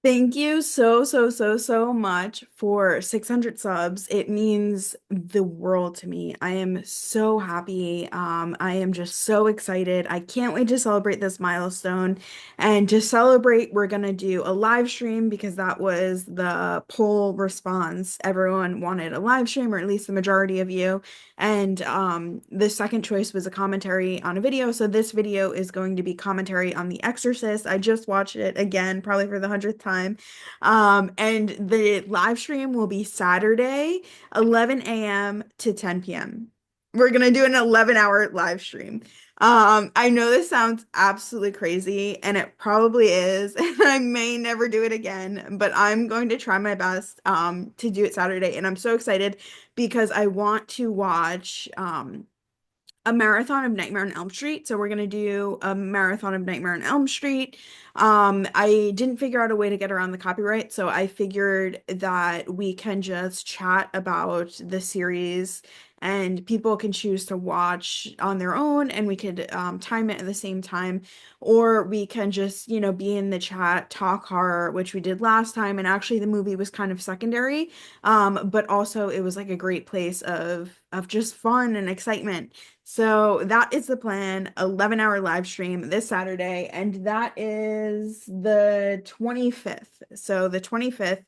Thank you so much for 600 subs. It means the world to me. I am so happy. I am just so excited. I can't wait to celebrate this milestone. And to celebrate, we're gonna do a live stream because that was the poll response. Everyone wanted a live stream, or at least the majority of you. And the second choice was a commentary on a video. So this video is going to be commentary on The Exorcist. I just watched it again, probably for the 100th time. And the live stream will be Saturday, 11 a.m. to 10 p.m. We're gonna do an 11-hour live stream. I know this sounds absolutely crazy, and it probably is, and I may never do it again, but I'm going to try my best to do it Saturday, and I'm so excited because I want to watch a marathon of Nightmare on Elm Street. So we're gonna do a marathon of Nightmare on Elm Street. I didn't figure out a way to get around the copyright, so I figured that we can just chat about the series and people can choose to watch on their own and we could time it at the same time, or we can just, be in the chat, talk horror, which we did last time, and actually the movie was kind of secondary. But also it was like a great place of just fun and excitement. So that is the plan, 11-hour live stream this Saturday, and that is the 25th. So the 25th,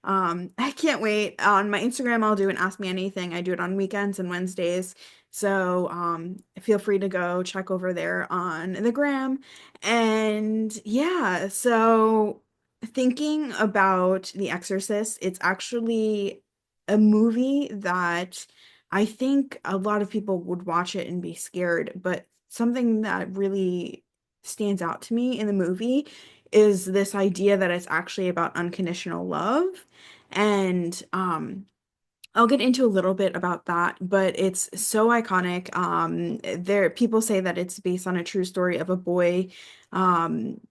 I can't wait. On my Instagram, I'll do an Ask Me Anything. I do it on weekends and Wednesdays. So feel free to go check over there on the gram. And yeah, so thinking about The Exorcist, it's actually a movie that I think a lot of people would watch it and be scared, but something that really stands out to me in the movie is this idea that it's actually about unconditional love. And I'll get into a little bit about that, but it's so iconic. There people say that it's based on a true story of a boy um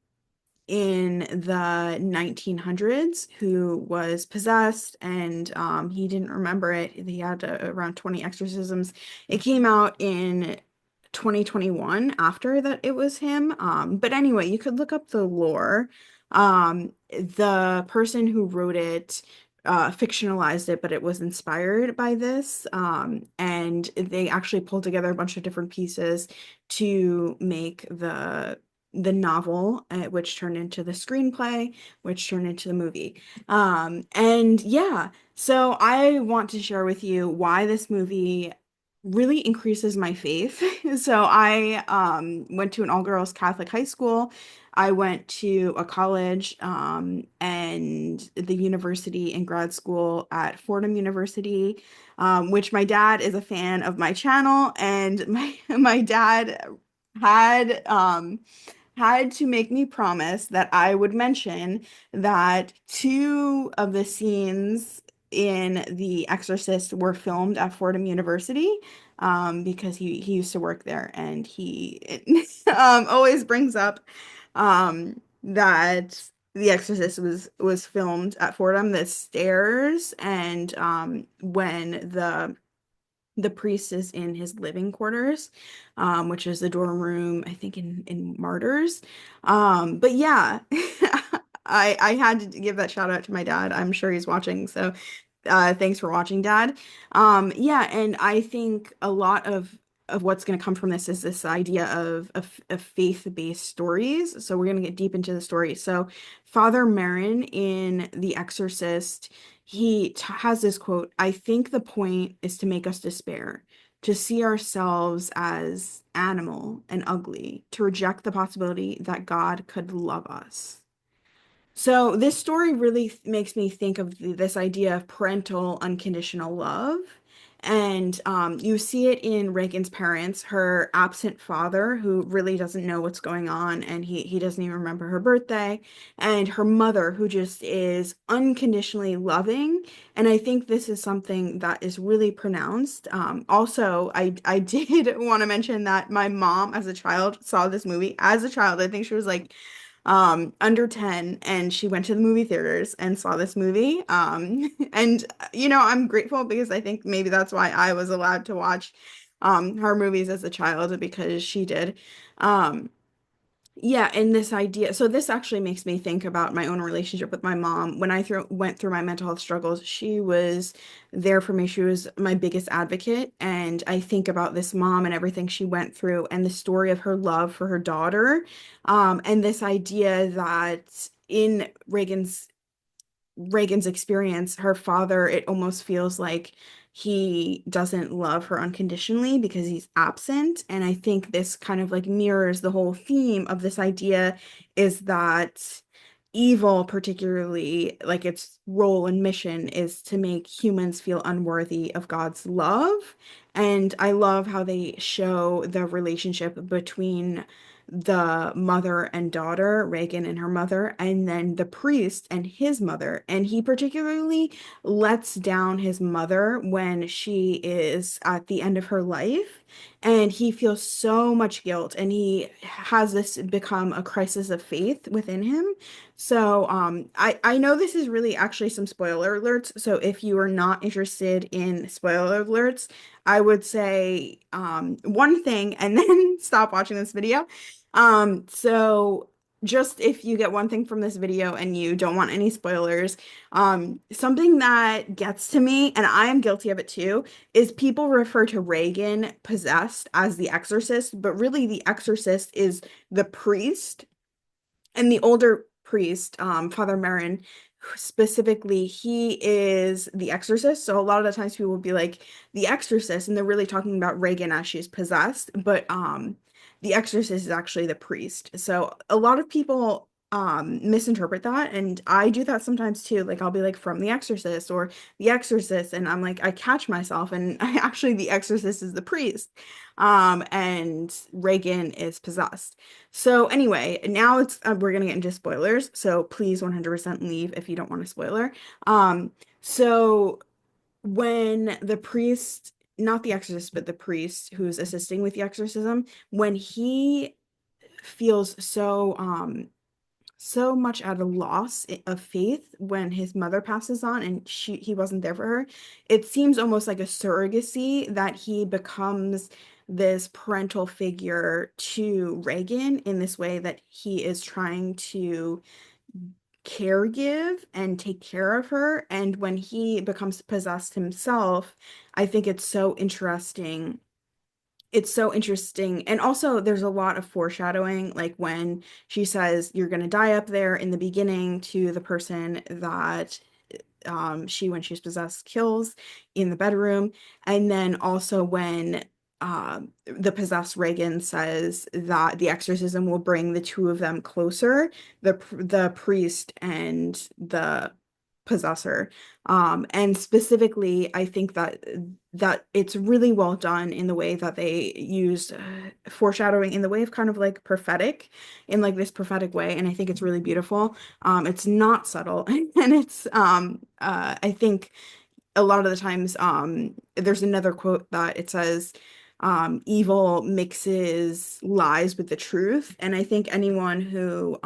in the 1900s who was possessed and he didn't remember it. He had around 20 exorcisms. It came out in 2021 after that it was him. But anyway, you could look up the lore. The person who wrote it fictionalized it, but it was inspired by this. And they actually pulled together a bunch of different pieces to make the novel, which turned into the screenplay, which turned into the movie. And yeah, so I want to share with you why this movie really increases my faith. So I went to an all-girls Catholic high school. I went to a college and the university and grad school at Fordham University, which my dad is a fan of my channel, and my dad had had to make me promise that I would mention that two of the scenes in The Exorcist were filmed at Fordham University, because he used to work there, and he always brings up that The Exorcist was filmed at Fordham. The stairs and when the priest is in his living quarters, which is the dorm room, I think in Martyrs. But yeah, I had to give that shout out to my dad. I'm sure he's watching, so thanks for watching, Dad. Yeah, and I think a lot of what's going to come from this is this idea of faith-based stories. So we're going to get deep into the story. So Father Merrin in The Exorcist, has this quote: "I think the point is to make us despair, to see ourselves as animal and ugly, to reject the possibility that God could love us." So this story really makes me think of this idea of parental unconditional love. And you see it in Reagan's parents, her absent father who really doesn't know what's going on, and he doesn't even remember her birthday, and her mother who just is unconditionally loving. And I think this is something that is really pronounced. Also, I did want to mention that my mom as a child saw this movie. As a child, I think she was like under 10, and she went to the movie theaters and saw this movie. And I'm grateful because I think maybe that's why I was allowed to watch horror movies as a child, because she did. Um Yeah, and this idea, so this actually makes me think about my own relationship with my mom. When went through my mental health struggles, she was there for me. She was my biggest advocate. And I think about this mom and everything she went through and the story of her love for her daughter. And this idea that in Reagan's experience, her father, it almost feels like he doesn't love her unconditionally because he's absent. And I think this kind of like mirrors the whole theme of this idea is that evil, particularly like its role and mission, is to make humans feel unworthy of God's love. And I love how they show the relationship between the mother and daughter, Reagan and her mother, and then the priest and his mother. And he particularly lets down his mother when she is at the end of her life. And he feels so much guilt, and he has this become a crisis of faith within him. So, I know this is really actually some spoiler alerts. So if you are not interested in spoiler alerts, I would say one thing and then stop watching this video. So just if you get one thing from this video and you don't want any spoilers, something that gets to me, and I am guilty of it too, is people refer to Reagan possessed as the Exorcist, but really the Exorcist is the priest and the older priest, Father Merrin, specifically, he is the exorcist. So a lot of the times people will be like, the exorcist, and they're really talking about Reagan as she's possessed, but the exorcist is actually the priest. So a lot of people misinterpret that, and I do that sometimes too. Like I'll be like from the exorcist or the exorcist, and I'm like I catch myself, and I actually the exorcist is the priest. And Reagan is possessed. So anyway, now it's we're gonna get into spoilers. So please 100% leave if you don't want a spoiler. So when the priest, not the exorcist, but the priest who's assisting with the exorcism, when he feels so much at a loss of faith when his mother passes on and he wasn't there for her. It seems almost like a surrogacy that he becomes this parental figure to Reagan in this way that he is trying to care give and take care of her. And when he becomes possessed himself, I think it's so interesting. And also, there's a lot of foreshadowing, like when she says, "You're going to die up there," in the beginning to the person that when she's possessed, kills in the bedroom. And then also when the possessed Reagan says that the exorcism will bring the two of them closer, the priest and the possessor. And specifically, I think that it's really well done in the way that they used foreshadowing in the way of kind of like prophetic, in like this prophetic way. And I think it's really beautiful. It's not subtle, and I think a lot of the times there's another quote that it says evil mixes lies with the truth. And I think anyone who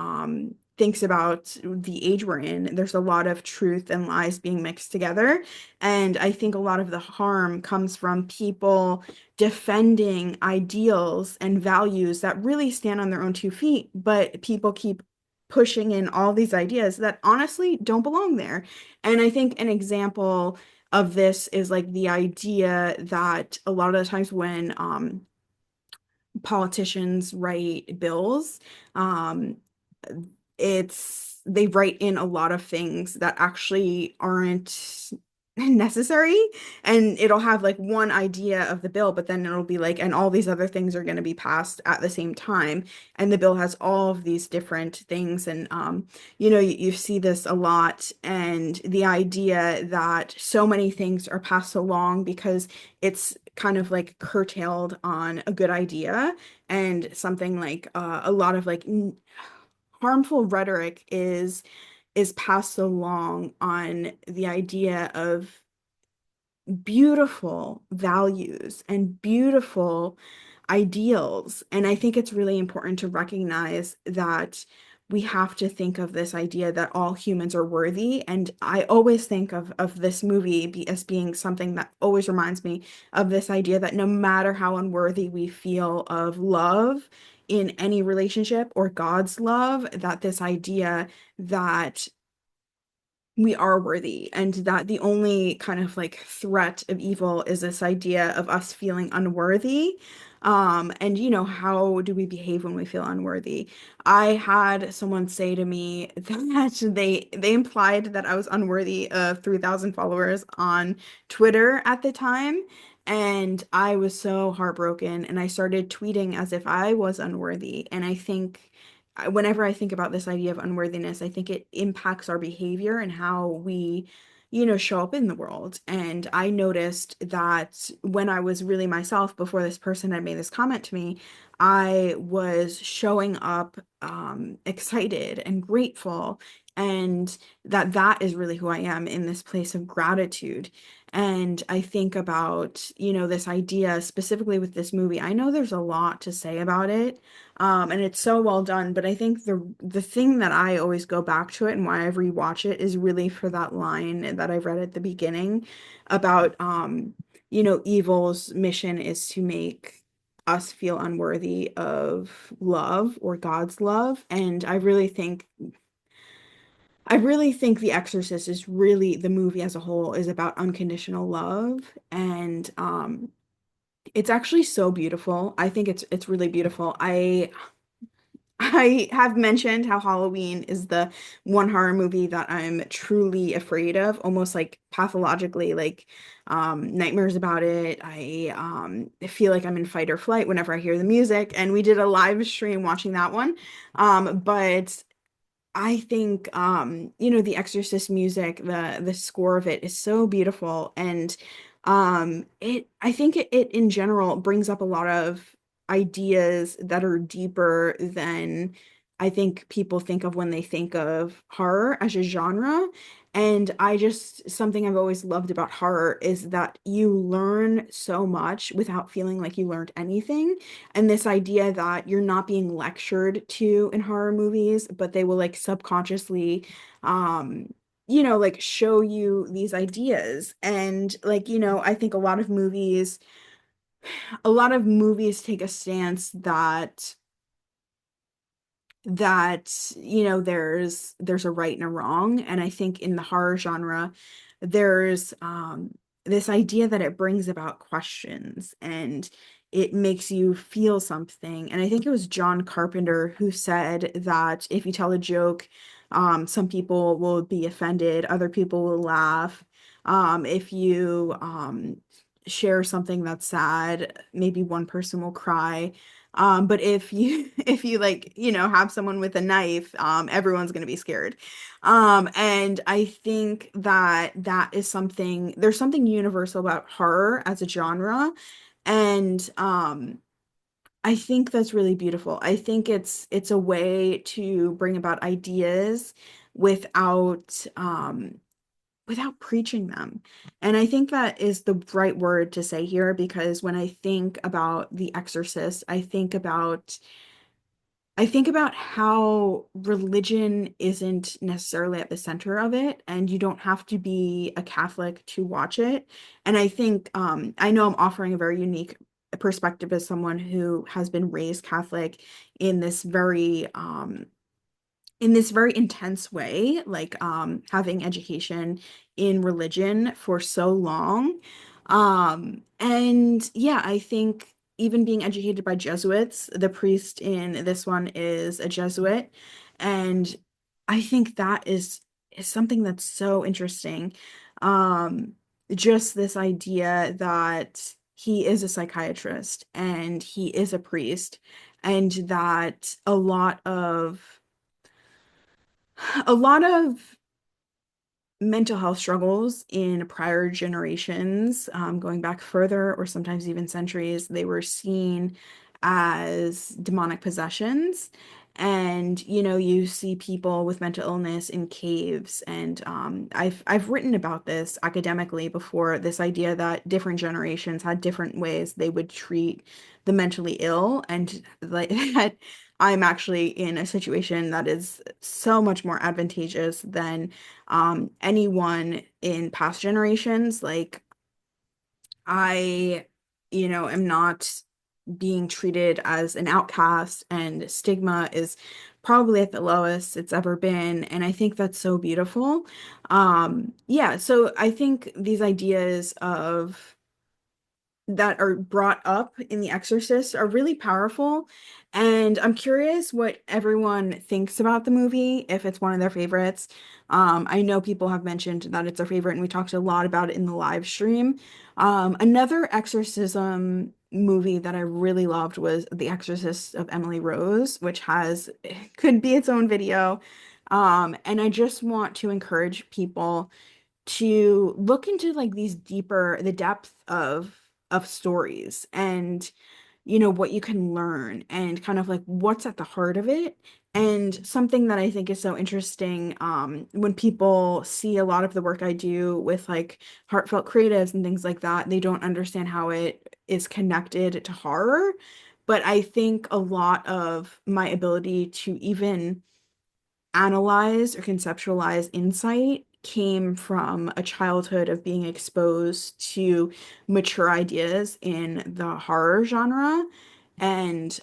thinks about the age we're in, there's a lot of truth and lies being mixed together. And I think a lot of the harm comes from people defending ideals and values that really stand on their own 2 feet, but people keep pushing in all these ideas that honestly don't belong there. And I think an example of this is like the idea that a lot of the times when politicians write bills, um, they write in a lot of things that actually aren't necessary, and it'll have like one idea of the bill, but then it'll be like, and all these other things are going to be passed at the same time, and the bill has all of these different things. And you see this a lot, and the idea that so many things are passed along because it's kind of like curtailed on a good idea, and something like a lot of like harmful rhetoric is passed along on the idea of beautiful values and beautiful ideals. And I think it's really important to recognize that we have to think of this idea that all humans are worthy. And I always think of this movie as being something that always reminds me of this idea that no matter how unworthy we feel of love, in any relationship or God's love, that this idea that we are worthy and that the only kind of like threat of evil is this idea of us feeling unworthy. And how do we behave when we feel unworthy? I had someone say to me that they implied that I was unworthy of 3,000 followers on Twitter at the time. And I was so heartbroken and I started tweeting as if I was unworthy. And I think whenever I think about this idea of unworthiness, I think it impacts our behavior and how we, show up in the world. And I noticed that when I was really myself before this person had made this comment to me, I was showing up excited and grateful, and that is really who I am in this place of gratitude. And I think about, this idea specifically with this movie. I know there's a lot to say about it. And it's so well done, but I think the thing that I always go back to it and why I rewatch it is really for that line that I read at the beginning about evil's mission is to make us feel unworthy of love or God's love. And I really think The Exorcist is really the movie as a whole is about unconditional love. And it's actually so beautiful. I think it's really beautiful. I have mentioned how Halloween is the one horror movie that I'm truly afraid of, almost like pathologically, like nightmares about it. I feel like I'm in fight or flight whenever I hear the music, and we did a live stream watching that one. But I think the Exorcist music, the score of it is so beautiful, and I think it in general brings up a lot of ideas that are deeper than I think people think of when they think of horror as a genre. And something I've always loved about horror is that you learn so much without feeling like you learned anything. And this idea that you're not being lectured to in horror movies, but they will like subconsciously, like show you these ideas. And like, I think a lot of movies take a stance that there's a right and a wrong, and I think in the horror genre there's this idea that it brings about questions and it makes you feel something. And I think it was John Carpenter who said that if you tell a joke, some people will be offended, other people will laugh. If you share something that's sad, maybe one person will cry. But if you if you like, have someone with a knife, everyone's gonna be scared. And I think that is there's something universal about horror as a genre. And I think that's really beautiful. I think it's a way to bring about ideas without without preaching them. And I think that is the right word to say here, because when I think about The Exorcist, I think about how religion isn't necessarily at the center of it, and you don't have to be a Catholic to watch it. And I think I know I'm offering a very unique perspective as someone who has been raised Catholic in this very intense way, like having education in religion for so long. And yeah, I think even being educated by Jesuits, the priest in this one is a Jesuit, and I think that is something that's so interesting. Um, just this idea that he is a psychiatrist and he is a priest, and that a lot of mental health struggles in prior generations, going back further or sometimes even centuries, they were seen as demonic possessions. And you see people with mental illness in caves, and I've written about this academically before. This idea that different generations had different ways they would treat the mentally ill, and like that I'm actually in a situation that is so much more advantageous than anyone in past generations. Like I am not being treated as an outcast, and stigma is probably at the lowest it's ever been. And I think that's so beautiful. Yeah, so I think these ideas of that are brought up in The Exorcist are really powerful. And I'm curious what everyone thinks about the movie, if it's one of their favorites. I know people have mentioned that it's their favorite, and we talked a lot about it in the live stream. Another exorcism movie that I really loved was The Exorcist of Emily Rose, which has could be its own video. And I just want to encourage people to look into like these deeper the depth of stories, and what you can learn, and kind of like what's at the heart of it. And something that I think is so interesting, when people see a lot of the work I do with like heartfelt creatives and things like that, they don't understand how it is connected to horror. But I think a lot of my ability to even analyze or conceptualize insight came from a childhood of being exposed to mature ideas in the horror genre, and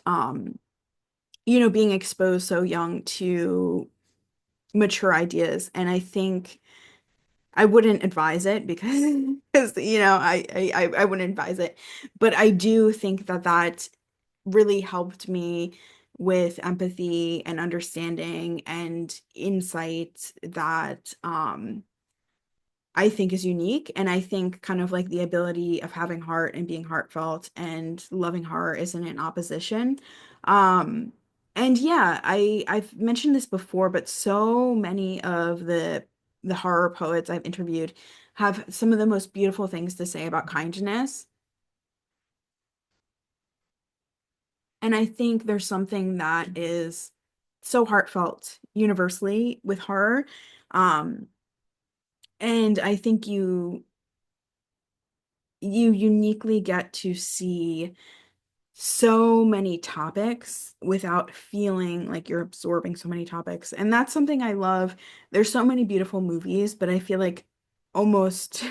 being exposed so young to mature ideas. And I think I wouldn't advise it because because I wouldn't advise it, but I do think that that really helped me with empathy and understanding and insight that I think is unique. And I think kind of like the ability of having heart and being heartfelt and loving horror isn't in opposition. Um, and yeah, I've mentioned this before, but so many of the horror poets I've interviewed have some of the most beautiful things to say about kindness. And I think there's something that is so heartfelt universally with horror. Um, and I think you uniquely get to see so many topics without feeling like you're absorbing so many topics. And that's something I love. There's so many beautiful movies, but I feel like almost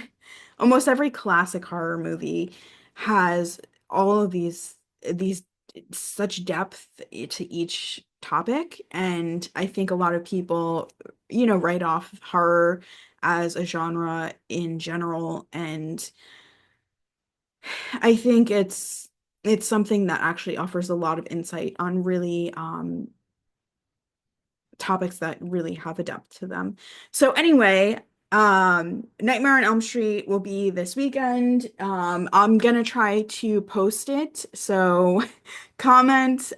almost every classic horror movie has all of these such depth to each topic. And I think a lot of people, write off horror as a genre in general. And I think it's something that actually offers a lot of insight on really topics that really have a depth to them. So anyway, Nightmare on Elm Street will be this weekend. I'm gonna try to post it. So comment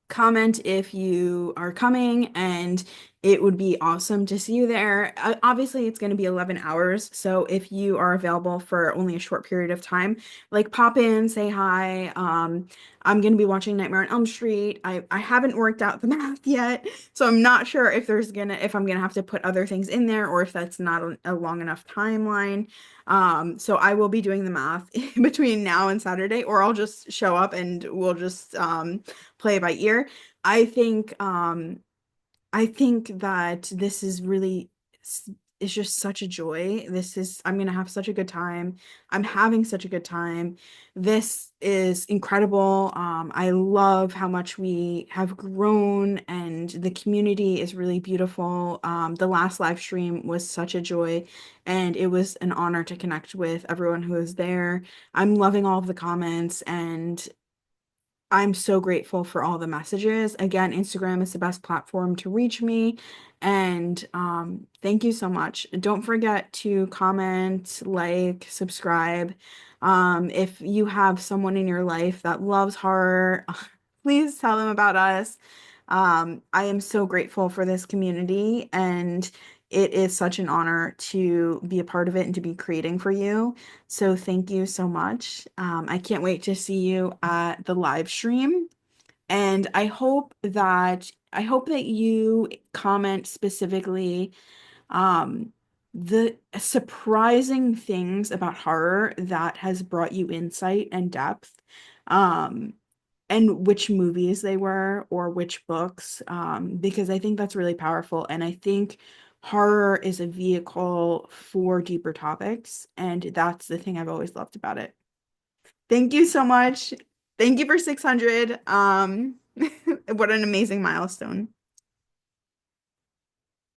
comment if you are coming, and it would be awesome to see you there. Obviously, it's going to be 11 hours, so if you are available for only a short period of time, like pop in, say hi. I'm going to be watching Nightmare on Elm Street. I haven't worked out the math yet, so I'm not sure if I'm gonna have to put other things in there, or if that's not a long enough timeline. So I will be doing the math between now and Saturday, or I'll just show up and we'll just play it by ear. I think I think that this is really it's just such a joy. I'm gonna have such a good time. I'm having such a good time. This is incredible. I love how much we have grown, and the community is really beautiful. The last live stream was such a joy, and it was an honor to connect with everyone who was there. I'm loving all of the comments, and I'm so grateful for all the messages. Again, Instagram is the best platform to reach me. And thank you so much. Don't forget to comment, like, subscribe. If you have someone in your life that loves horror, please tell them about us. I am so grateful for this community, and it is such an honor to be a part of it and to be creating for you. So thank you so much. I can't wait to see you at the live stream. And I hope that you comment specifically the surprising things about horror that has brought you insight and depth. Um, and which movies they were, or which books, because I think that's really powerful. And I think horror is a vehicle for deeper topics, and that's the thing I've always loved about it. Thank you so much. Thank you for 600. What an amazing milestone.